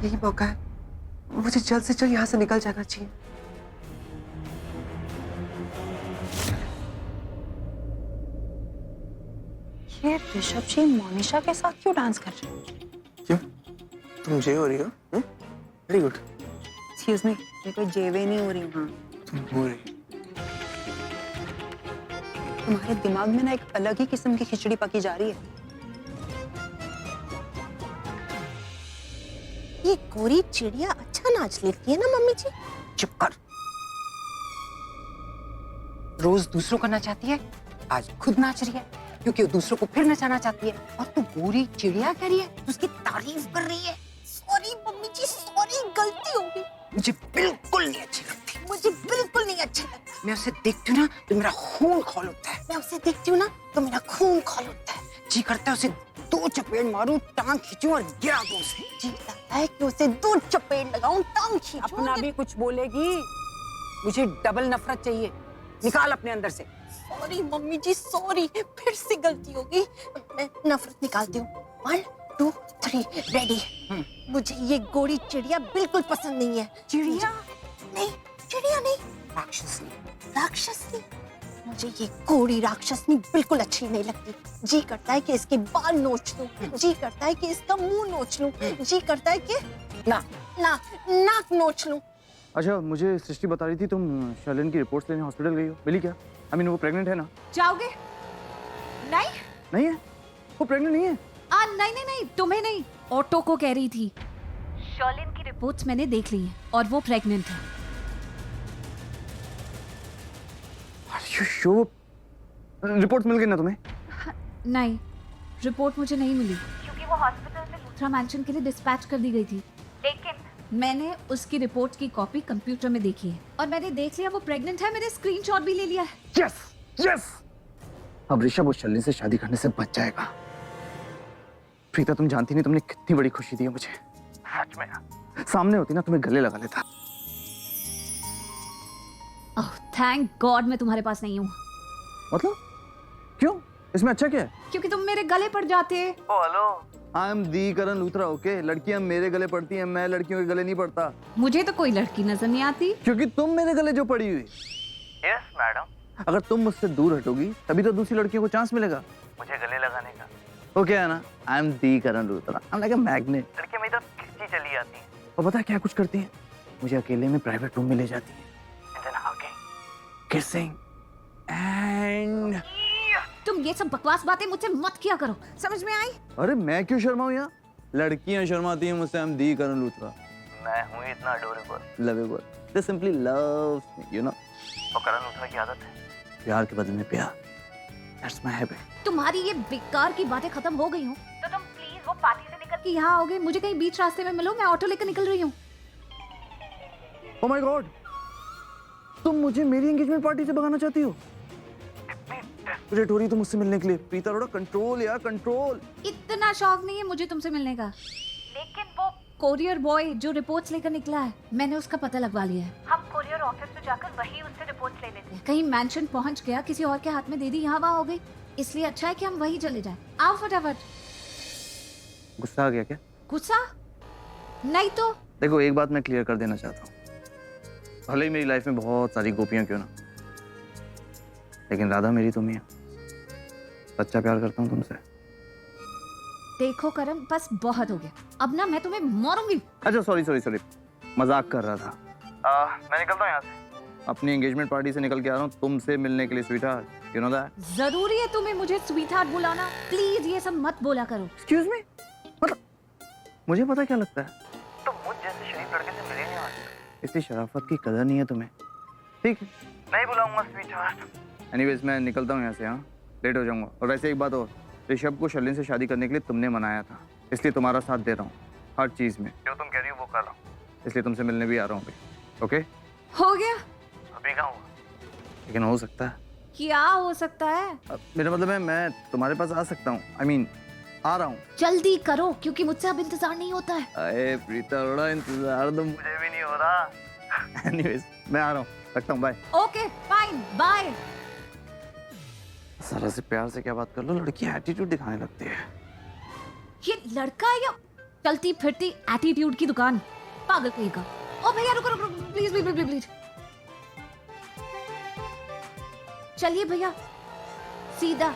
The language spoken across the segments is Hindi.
यही मौका है, मुझे जल्द से जल्द यहाँ से निकल जाना चाहिए। ये ऋषभ जी मोनिशा के साथ क्यों डांस कर रहे हैं? क्यों? तुम जे हो रही हो? Very good. एक्सक्यूज मी, मैं कोई जेवे नहीं हो रही हूँ। तुम हो रही। तुम्हारे दिमाग में ना एक अलग ही किस्म की खिचड़ी पकी जा रही है। ये गोरी चिड़िया अच्छा नाच लेती है ना मम्मी जी। चुप कर। रोज दूसरों का नचाती है, आज खुद नाच रही है क्योंकि वो दूसरों को फिर नचाना चाहती है। और तू गोरी चिड़िया कह रही है, उसकी तारीफ कर रही है। सॉरी मम्मी जी, सॉरी, गलती हो गई। मुझे बिल्कुल नहीं अच्छी लगती। मुझे बिल्कुल नहीं अच्छा लगता। मैं उसे देखती हूँ ना तो मेरा खून खौल उठता है। मैं उसे देखती हूँ ना तो मेरा खून खौल उठता है। जी करता है उसे दो चपेट मारूं, टांग खींचूं और गिरा दूं उसे। जी लगता है कि उसे दो चपेट लगाऊं, टांग खींचूं। अपना भी कुछ बोलेगी? मुझे डबल नफरत चाहिए, निकाल अपने अंदर से। सॉरी मम्मी जी, सॉरी, फिर से गलती हो गई। मैं नफरत निकालती हूँ। 1 2 3 रेडी। मुझे ये गोरी चिड़िया बिल्कुल पसंद नहीं है। चिड़िया नहीं, चिड़िया नहीं, राक्षसनी। राक्षसनी। मुझे ये गोरी राक्षसनी बिल्कुल अच्छी नहीं लगती। जी करता है कि इसके बाल नोच लूं, जी करता है कि इसका मुंह नोच लूं, जी करता है कि नाक नोच लूं। अच्छा, मुझे सृष्टि बता रही थी तुम शर्लिन की रिपोर्ट्स लेने हॉस्पिटल गई हो, मिली क्या? वो प्रेग्नेंट है ना? जाओगे? नहीं नहीं है, वो प्रेग्नेंट नहीं है। नहीं, तुम्हें नहीं, ऑटो को कह रही थी। शर्लिन की रिपोर्ट्स मैंने देख ली हैं और वो प्रेग्नेंट है। रिपोर्ट मिल गई ना तुम्हें? नहीं, रिपोर्ट मुझे नहीं मिली क्योंकि वो हॉस्पिटल से लूथरा मैंशन के लिए डिस्पैच कर दी गई थी। लेकिन मैंने उसकी रिपोर्ट की कॉपी कंप्यूटर में देखी है और मैंने देख लिया वो प्रेग्नेंट है। मैंने स्क्रीनशॉट भी ले लिया है। यस यस, अब ऋषभ उस शर्लिन से शादी करने से बच जाएगा। प्रीता, तुम जानती नहीं तुमने कितनी बड़ी खुशी दी है मुझे। सच में सामने होती ना तुम्हें गले लगा लेता। ओह थैंक गॉड मैं तुम्हारे पास नहीं हूँ। मतलब क्यों? इसमें अच्छा क्या है? क्योंकि तुम मेरे गले पड़ जाते। Oh hello, I am the Karan Luthra. Okay, लड़कियां मेरे गले पड़ती हैं, मैं लड़कियों के गले नहीं पड़ता। मुझे तो कोई लड़की नजर नहीं आती क्योंकि तुम मेरे गले जो पड़ी हुई। Yes madam. अगर तुम मुझसे दूर हटोगी तभी तो दूसरी लड़कियों को चांस मिलेगा मुझे गले लगाने का। ओके है ना? आई am the Karan Luthra. I am like a magnet. लड़कियां मेरी तरफ खिंची चली आती हैं। और पता है क्या कुछ करती हैं? मुझे अकेले में प्राइवेट रूम में ले जाती हैं, and then hugging, kissing and. तुम ये सब बकवास बातें मुझसे मत किया करो, समझ में आई? अरे मैं क्यों शर्माऊं यहाँ? लड़कियां शर्माती हैं मुझसे। आई एम दी करण लूथरा। मैं हूँ इतना adorable. Lovable, they simply loves me, you know. और करण लूथरा की आदत है प्यार के बदले में प्यार। That's my habit. तुम्हारी ये बेकार की बातें खत्म हो गई हो तो तुम प्लीज वो पार्टी से निकल के यहाँ आओगे। मुझे कहीं बीच रास्ते में मिलो, मैं ऑटो लेकर निकल रही हूँ। ओह माय गॉड, तुम मुझे मेरी एंगेजमेंट पार्टी से भगाना चाहती हो? मुझे हो रही तुम मुझसे मिलने के लिए। प्रीता, थोड़ा कंट्रोल यार, कंट्रोल। इतना शौक नहीं है मुझे तुमसे मिलने का, लेकिन वो कोरियर बॉय जो रिपोर्ट्स लेकर निकला है, मैंने उसका पता लगवा लिया है। हम कोरियर ऑफिस में जाकर वही उससे रिपोर्ट्स ले लेते हैं। कहीं मैंशन पहुंच गया, किसी और के हाथ में दे दी, यहाँ वहाँ हो गई, इसलिए अच्छा है कि हम वही चले जाएं। आओ फटाफट। गुस्सा आ गया क्या? गुस्सा नहीं तो। देखो, एक बात मैं क्लियर कर देना चाहता हूँ। भले ही मेरी लाइफ में बहुत सारी गोपियां क्यों ना, लेकिन राधा मेरी तुम ही है। सच्चा प्यार करता हूँ तुमसे। देखो करम, बस बहुत हो गया, अब ना मैं तुम्हें मारूंगी। अच्छा सॉरी, मजाक कर रहा था। मैं निकलता हूँ यहाँ से। अपनी एंगेजमेंट पार्टी से निकल के आ रहा हूँ तुमसे मिलने के लिए, स्वीटहार्ट। You know that. जरूरी है तुम्हें मुझे स्वीटहार्ट बुलाना? प्लीज ये सब मत बोला करो। एक्सक्यूज मी, मतलब मुझे पता क्या लगता है, तो मुझ जैसे शरीफ लड़के से मिले नहीं आज। इतनी शराफत की कदर नहीं है तुम्हें। ठीक है, नहीं बुलाऊंगा स्वीटहार्ट। एनीवेज मैं निकलता हूँ यहाँ से। हाँ, लेट हो जाऊंगा। और वैसे एक बात और, ऋषभ को शर्लिन से शादी करने के लिए तुमने मनाया था, इसलिए तुम्हारा साथ दे रहा हूँ हर चीज में। जो तुम कह रही हो वो कर रहा हूँ। इसलिए तुमसे मिलने भी आ रहा हूँ अभी। ओके? हो गया? अभी कहाँ हुआ? लेकिन हो सकता है। क्या हो सकता है? मेरा मतलब है मैं तुम्हारे पास आ सकता हूँ। आई मीन आ रहा हूँ। जल्दी करो क्योंकि मुझसे अब इंतजार नहीं होता है। अरे प्रीता, बड़ा इंतजार तुम। मुझे भी नहीं हो रहा। एनीवेज मैं आ रहा हूँ, रखता हूँ, बाय। Okay fine, bye. सारा से प्यार से क्या बात कर लो, लड़की एटीट्यूड दिखाने लगती है। ये लड़का या चलती फिरती एटीट्यूड की दुकान, पागल कहीं का। ओ भैया रुको रुको प्लीज प्लीज प्लीज प्लीज। चलिए भैया सीधा।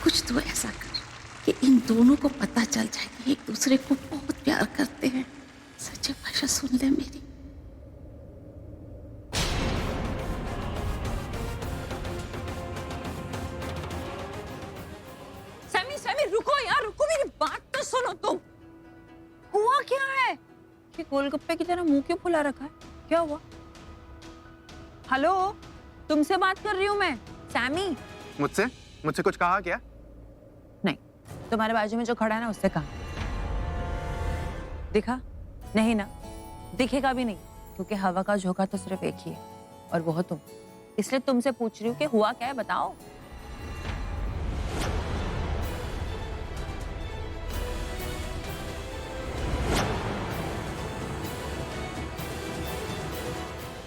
कुछ तो ऐसा कर कि इन दोनों को पता चल जाए कि एक दूसरे को बहुत प्यार करते हैं। सच्ची भाषा सुन ले मेरी। सैमी सैमी रुको यार, रुको, मेरी बात तो सुनो तुम। हुआ क्या है कि गोलगप्पे की तरह मुंह क्यों फुला रखा है? क्या हुआ? हेलो, तुमसे बात कर रही हूँ मैं, सैमी। मुझसे मुझसे कुछ कहा क्या? नहीं, तुम्हारे बाजू में जो खड़ा है ना उससे कहा। दिखा? नहीं ना, दिखेगा भी नहीं, क्योंकि हवा का झोंका तो सिर्फ एक ही है और वो हो तुम। इसलिए तुमसे पूछ रही हूँ कि हुआ क्या है, बताओ।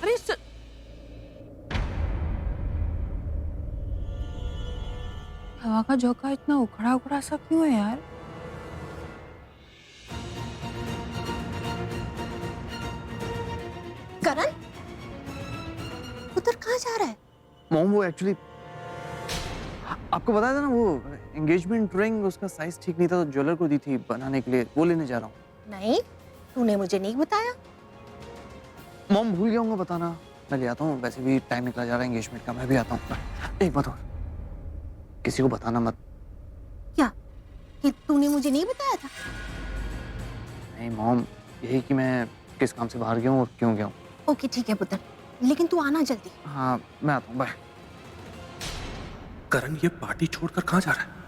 अरे हवा का झोंका इतना उखड़ा उखड़ा सा क्यों है यार? करण, उधर कहाँ जा रहा है? मॉम वो एक्चुअली आपको बताया था ना, वो एंगेजमेंट रिंग उसका साइज ठीक नहीं था तो ज्वेलर को दी थी बनाने के लिए, वो लेने जा रहा हूँ। नहीं, तूने मुझे नहीं बताया। मॉम भूल गया हूँ बताना, मैं ले आता हूँ। वैसे भी टाइम निकला जा रहा है एंगेजमेंट का, मैं भी आता हूँ। एक बात और, किसी को बताना मत। क्या? कि तूने मुझे नहीं बताया था? नहीं मॉम, यही कि मैं किस काम से बाहर गया हूँ और क्यों गया हूँ। ओके ठीक है पुत्र, लेकिन तू आना जल्दी। हाँ मैं आता हूँ, बाय। करण ये पार्टी छोड़कर कहाँ जा रहा है?